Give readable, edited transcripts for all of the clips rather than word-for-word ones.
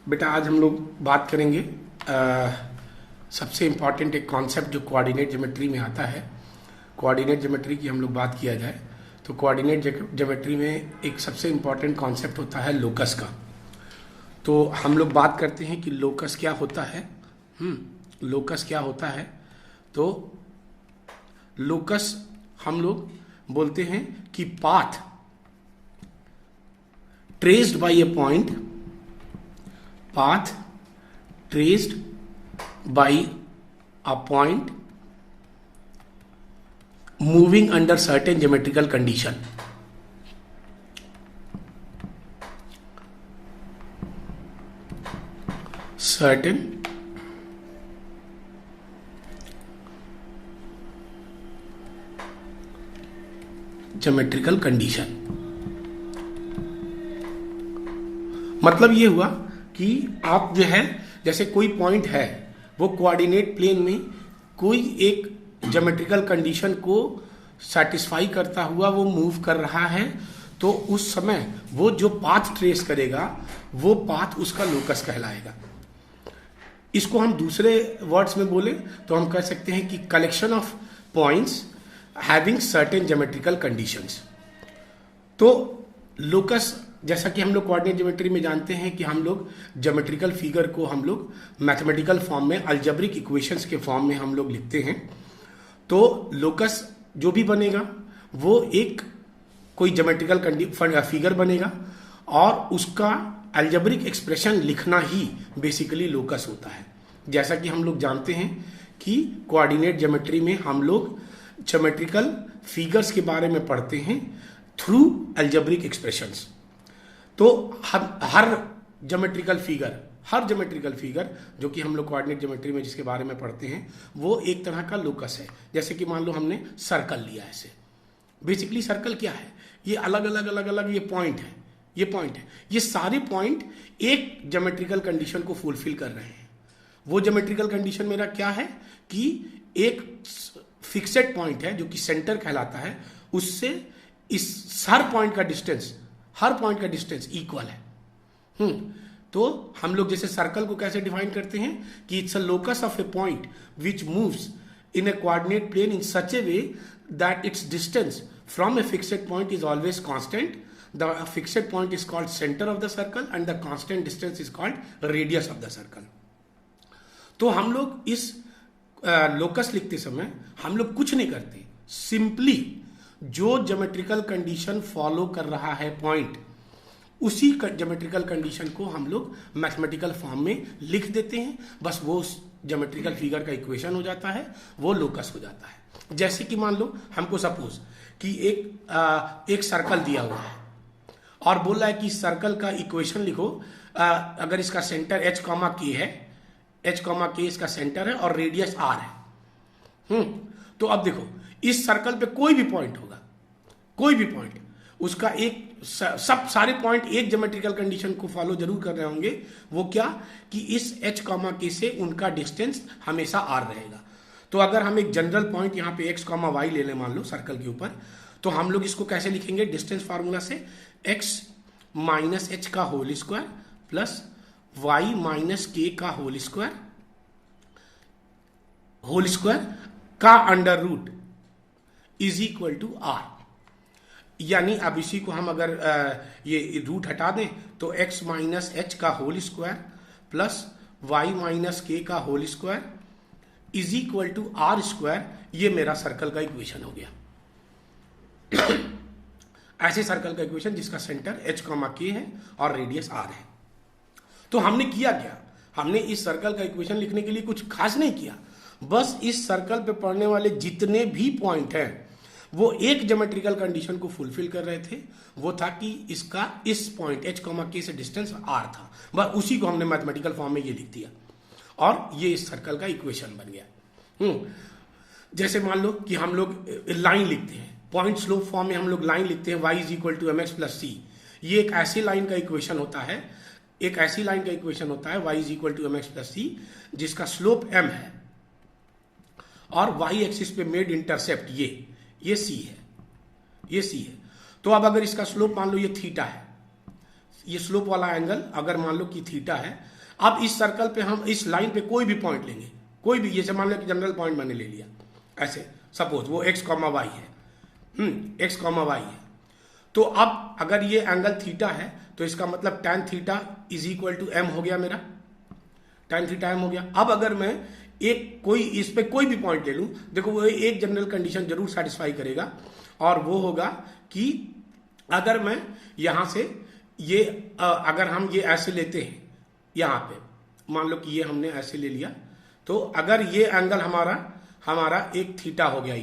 बेटा आज हम लोग बात करेंगे सबसे इम्पॉर्टेंट एक कॉन्सेप्ट जो कोऑर्डिनेट ज्योमेट्री में आता है। कोऑर्डिनेट ज्योमेट्री की हम लोग बात किया जाए तो कोऑर्डिनेट ज्योमेट्री में एक सबसे इम्पॉर्टेंट कॉन्सेप्ट होता है लोकस का। तो हम लोग बात करते हैं कि लोकस क्या होता है। लोकस क्या होता है? तो लोकस हम लोग बोलते हैं कि path traced by a point, path traced by a point moving under certain geometrical condition. Certain geometrical condition मतलब ये हुआ कि आप जो है जैसे कोई पॉइंट है वो कोऑर्डिनेट प्लेन में कोई एक ज्योमेट्रिकल कंडीशन को सेटिस्फाई करता हुआ वो मूव कर रहा है, तो उस समय वो जो पाथ ट्रेस करेगा वो पाथ उसका लोकस कहलाएगा। इसको हम दूसरे वर्ड्स में बोले तो हम कह सकते हैं कि collection of points having certain geometrical conditions. तो लोकस जैसा कि हम लोग कोऑर्डिनेट ज्योमेट्री में जानते हैं कि हम लोग ज्योमेट्रिकल फिगर को हम लोग मैथमेटिकल फॉर्म में अलजेब्रिक इक्वेशंस के फॉर्म में हम लोग लिखते हैं। तो लोकस जो भी बनेगा वो एक कोई ज्योमेट्रिकल फिगर बनेगा और उसका अलजेब्रिक एक्सप्रेशन लिखना ही बेसिकली लोकस होता है। जैसा कि हम लोग जानते हैं कि कोऑर्डिनेट ज्योमेट्री में हम लोग ज्योमेट्रिकल फिगर्स के बारे में पढ़ते हैं थ्रू अलजेब्रिक एक्सप्रेशंस। तो हर ज्योमेट्रिकल फिगर जो कि हम लोग कोऑर्डिनेट ज्योमेट्री में जिसके बारे में पढ़ते हैं वो एक तरह का लोकस है। जैसे कि मान लो हमने सर्कल लिया ऐसे, बेसिकली सर्कल क्या है? ये अलग अलग ये पॉइंट है, ये सारे पॉइंट एक ज्योमेट्रिकल कंडीशन को फुलफिल कर रहे हैं। वो ज्योमेट्रिकल कंडीशन मेरा क्या है कि एक फिक्सेड पॉइंट है जो कि सेंटर कहलाता है, उससे इस हर पॉइंट का डिस्टेंस इक्वल है। तो हम लोग जैसे सर्कल को कैसे डिफाइन करते हैं कि it's a locus of a point which moves in a coordinate plane in such a way that its distance from a fixed point is always constant. The fixed point is called centre of the circle and the constant distance is called radius of the circle. तो हम लोग इस locus लिखते समय हम लोग कुछ नहीं करते, सिंपली जो ज्योमेट्रिकल कंडीशन फॉलो कर रहा है पॉइंट, उसी ज्योमेट्रिकल कंडीशन को हम लोग मैथमेटिकल फॉर्म में लिख देते हैं। बस वो उस ज्योमेट्रिकल फिगर का इक्वेशन हो जाता है, वो लोकस हो जाता है। जैसे कि मान लो हमको सपोज कि एक सर्कल दिया हुआ है और बोल रहा है कि सर्कल का इक्वेशन लिखो। अगर इसका सेंटर h, k है, h, k इसका सेंटर है और रेडियस r है। तो अब देखो इस सर्कल पे कोई भी पॉइंट होगा, कोई भी पॉइंट उसका एक सारे पॉइंट एक ज्योमेट्रिकल कंडीशन को फॉलो जरूर कर रहे होंगे। वो क्या कि इस h, k से उनका डिस्टेंस हमेशा r रहेगा। तो अगर हम एक जनरल पॉइंट यहाँ पे x, y ले लें मान लो सर्कल के ऊपर, तो हम लोग इसको कैसे लिखेंगे? डिस्टेंस फार्मूला से x माइनस h का whole square plus y minus k का होल स्क्वायर का under root is equal to r। यानी अब इसी को हम अगर ये रूट हटा दें तो x माइनस h का whole square plus y minus k का whole square is equal to r square, ये मेरा सर्कल का इक्वेशन हो गया। ऐसे सर्कल का इक्वेशन जिसका सेंटर h, k है और रेडियस r है। तो हमने किया क्या? हमने इस सर्कल का इक्वेशन लिखने के लिए कुछ खास नहीं किया, बस इस सर्कल पे पड़ने वाले जितने भी पॉइंट हैं वो एक ज्योमेट्रिकल कंडीशन को फुलफिल कर रहे थे। वो था कि इसका इस पॉइंट h, k से डिस्टेंस r था, बस उसी को हमने मैथमेटिकल फॉर्म में ये लिख दिया और ये इस सर्कल का इक्वेशन बन गया। जैसे मान लो कि हम लोग लाइन लिखते हैं, पॉइंट स्लोप फॉर्म में हम लोग लाइन लिखते हैं y is equal to mx plus c। ये एक ऐसी लाइन का इक्वेशन होता है, y is equal to mx plus c जिसका स्लोप m है और y एक्सिस पे मेड इंटरसेप्ट ये c है। तो अब अगर इसका स्लोप मान लो ये थीटा है, ये स्लोप वाला एंगल अगर मान लो कि थीटा है, अब इस सर्कल पे हम इस लाइन पे कोई भी पॉइंट लेंगे, कोई भी, जैसे मान लो कि जनरल पॉइंट मैंने ले लिया ऐसे, सपोज वो x, y है, x, y है। तो अब अगर ये एंगल थीटा है तो इसका मतलब tan theta is equal to m हो गया मेरा, tan थीटा m हो गया। अब अगर मैं एक कोई इस पे कोई भी पॉइंट ले लूं, देखो वो एक जनरल कंडीशन जरूर सेटिस्फाई करेगा, और वो होगा कि अगर मैं यहां से ये अगर हम ये ऐसे लेते हैं, यहां पे मान लो कि ये हमने ऐसे ले लिया, तो अगर ये एंगल हमारा एक थीटा हो गया,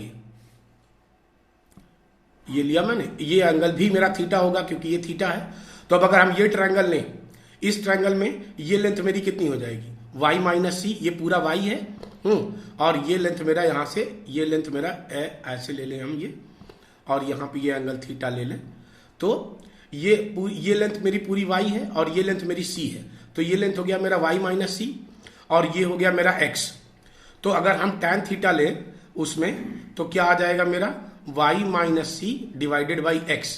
ये लिया मैंने, ये एंगल भी मेरा थीटा होगा क्योंकि ये थीटा है। तो अब अगर हम ये ट्रायंगल लें, इस ट्रायंगल में ये लेंथ मेरी कितनी हो जाएगी, y माइनस सी, ये पूरा y है, और ये लेंथ मेरा यहां से, ये लेंथ मेरा ऐसे ले लें हम ये, और यहां पे ये एंगल थीटा ले लें, तो ये लेंथ मेरी पूरी y है और ये लेंथ मेरी c है, तो ये लेंथ हो गया मेरा y माइनस सी और ये हो गया मेरा x। तो अगर हम tan थीटा लें उसमें, तो क्या आ जाएगा मेरा y minus c divided by x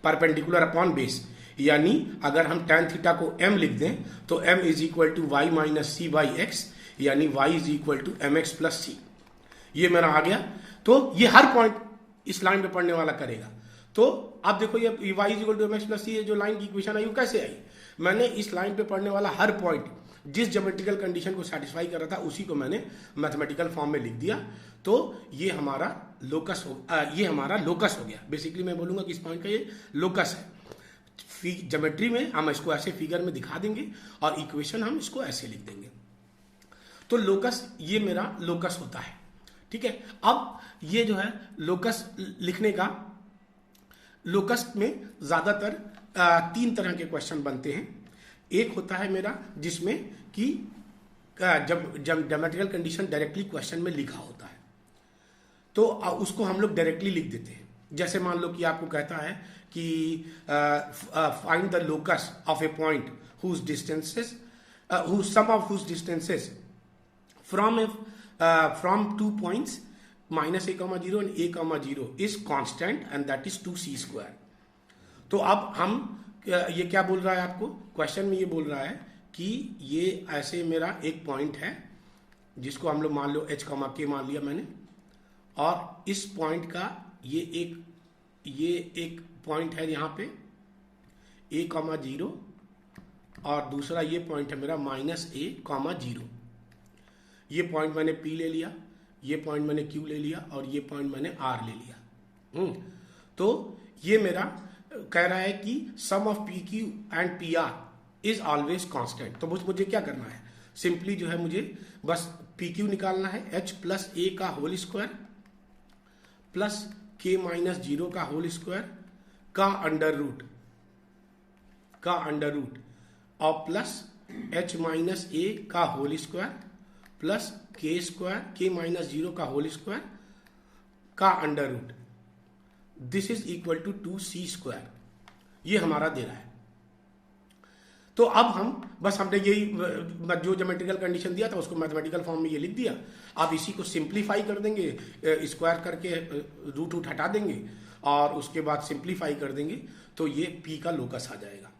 perpendicular upon base, यानी अगर हम tan थीटा को m लिख दें तो m is equal to y minus c by x, यानी y is equal to m x plus c. ये मेरा आ गया। तो ये हर पॉइंट इस लाइन पे पढ़ने वाला करेगा। तो अब देखो ये y is equal to m x plus c, ये जो लाइन की इक्वेशन आई वो कैसे आई, मैंने इस लाइन पे पढ़ने वाला हर पॉइंट जिस ज्योमेट्रिकल कंडीशन को सेटिस्फाई कर रहा था उसी को मैंने मैथमेटिकल फॉर्म में लिख दिया। तो ये हमारा लोकस हो गया। बेसिकली मैं बोलूंगा कि इस पॉइंट का ये लोकस है। ज्योमेट्री में हम इसको ऐसे फिगर में दिखा देंगे और इक्वेशन हम इसको ऐसे लिख देंगे। तो लोकस, ये मेरा लोकस होता है। ठीक है, अब ये जो है लोकस लिखने का, लोकस में ज्यादातर 3 तरह के क्वेश्चन बनते हैं। एक होता है मेरा जिसमें कि जब ज्योमेट्रिकल कंडीशन डायरेक्टली क्वेश्चन में लिखा होता है तो उसको हम लोग डायरेक्टली लिख देते हैं। जैसे मान लो कि आपको कहता है कि find the locus of a point whose distances sum of whose distances from 2 points -a, 0 and a, 0 is constant and that is 2c square। तो अब हम ये क्या बोल रहा है आपको, क्वेश्चन में ये बोल रहा है कि ये ऐसे मेरा एक पॉइंट है जिसको हम लोग मान लो h, k मान लिया मैंने, और इस पॉइंट का ये एक पॉइंट है यहाँ पे a, 0 और दूसरा ये पॉइंट है मेरा -a, 0। ये पॉइंट मैंने p ले लिया, ये पॉइंट मैंने q ले लिया और ये पॉइंट मैंने r ले लिया। तो ये मेरा कह रहा है कि sum of P Q and P R is always constant. तो मुझे क्या करना है, सिंपली जो है मुझे बस पी क्यू निकालना है, h प्लस ए का whole square plus k minus 0 का होल स्क्वायर का अंडर रूट और प्लस h माइनस ए का whole square plus k minus 0 का होल स्क्वायर का under root, this is equal to 2c square. ये हमारा दे रहा है। तो अब हम बस हमने यही जो ज्योमेट्रिकल कंडीशन दिया था उसको मैथमेटिकल फॉर्म में ये लिख दिया। अब इसी को सिंप्लीफाई कर देंगे, स्क्वायर करके रूट हटा देंगे और उसके बाद सिंप्लीफाई कर देंगे तो ये p का लोकस आ जाएगा।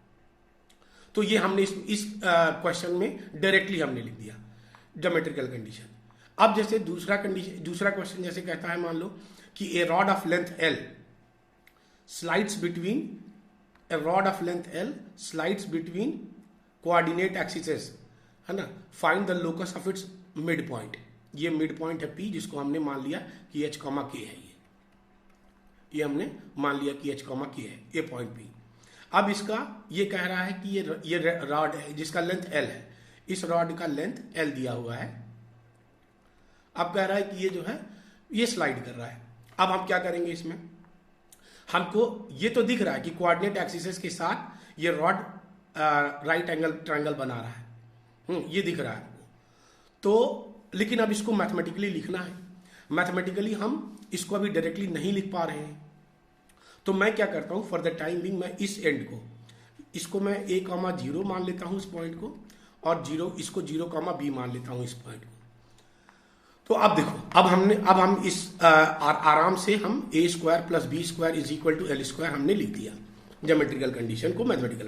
तो ये हमने इस क्वेश्चन में डायरेक्टली हमने लिख दिया ज्योमेट्रिकल कंडीशन। अब जैसे दूसरा क्वेश्चन जैसे कहता है, मान लो कि a rod of length L slides between coordinate axes, है ना, find the locus of its midpoint। ये मिड पॉइंट है P जिसको हमने मान लिया कि h, k है। ये हमने मान लिया कि h, k है ये पॉइंट P। अब इसका ये कह रहा है कि ये रॉड है जिसका लेंथ L है, इस रॉड का लेंथ L दिया हुआ है। अब कह रहा है कि ये जो है ये स्लाइड कर रहा है। अब हम क्या करेंगे, इसमें हमको ये तो दिख रहा है कि कोऑर्डिनेट एक्सिस के साथ ये रॉड राइट एंगल ट्रायंगल बना रहा है, ये दिख रहा है हमको। तो लेकिन अब इसको मैथमेटिकली लिखना है। मैथमेटिकली हम इसको अभी डायरेक्टली नहीं लिख पा रहे हैं, तो मैं क्या करता हूं, फॉर द टाइम बिंग मैं इस एंड को, इसको मैं a, 0 मान लेता हूं इस पॉइंट को, और 0 इसको 0, b मान लेता हूं इस पॉइंट को। तो अब देखो, अब हम इस आराम से हम a² + b² = L² हमने लिख दिया ज्योमेट्रिकल कंडीशन को मैथमेटिकल